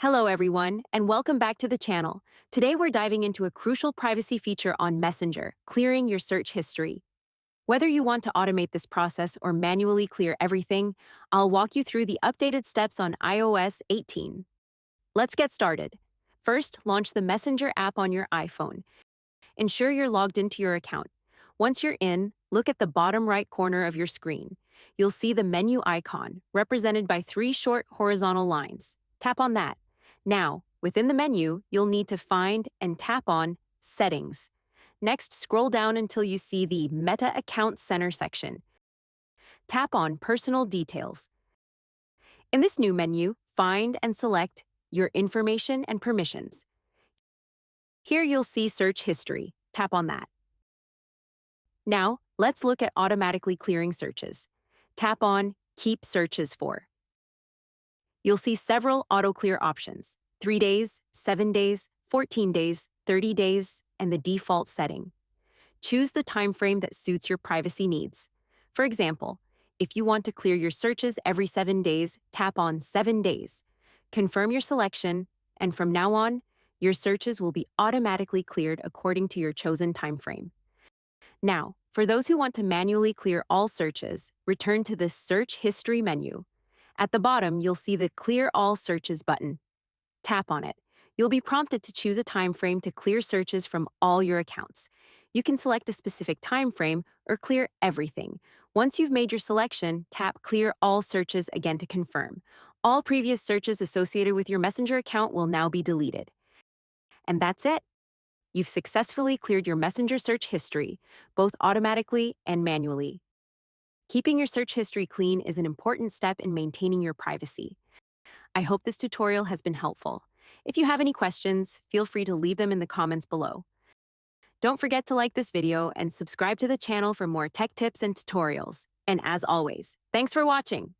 Hello, everyone, and welcome back to the channel. Today, we're diving into a crucial privacy feature on Messenger, clearing your search history. Whether you want to automate this process or manually clear everything, I'll walk you through the updated steps on iOS 18. Let's get started. First, launch the Messenger app on your iPhone. Ensure you're logged into your account. Once you're in, look at the bottom right corner of your screen. You'll see the menu icon, represented by three short horizontal lines. Tap on that. Now, within the menu, you'll need to find and tap on Settings. Next, scroll down until you see the Meta Account Center section. Tap on Personal Details. In this new menu, find and select Your Information and Permissions. Here you'll see Search History. Tap on that. Now, let's look at automatically clearing searches. Tap on Keep Searches For. You'll see several auto-clear options: 3 days, 7 days, 14 days, 30 days, and the default setting. Choose the time frame that suits your privacy needs. For example, if you want to clear your searches every 7 days, tap on 7 days. Confirm your selection, and from now on, your searches will be automatically cleared according to your chosen time frame. Now, for those who want to manually clear all searches, return to the Search History menu. At the bottom, you'll see the Clear All Searches button. Tap on it. You'll be prompted to choose a time frame to clear searches from all your accounts. You can select a specific time frame or clear everything. Once you've made your selection, tap Clear All Searches again to confirm. All previous searches associated with your Messenger account will now be deleted. And that's it. You've successfully cleared your Messenger search history, both automatically and manually. Keeping your search history clean is an important step in maintaining your privacy. I hope this tutorial has been helpful. If you have any questions, feel free to leave them in the comments below. Don't forget to like this video and subscribe to the channel for more tech tips and tutorials. And as always, thanks for watching.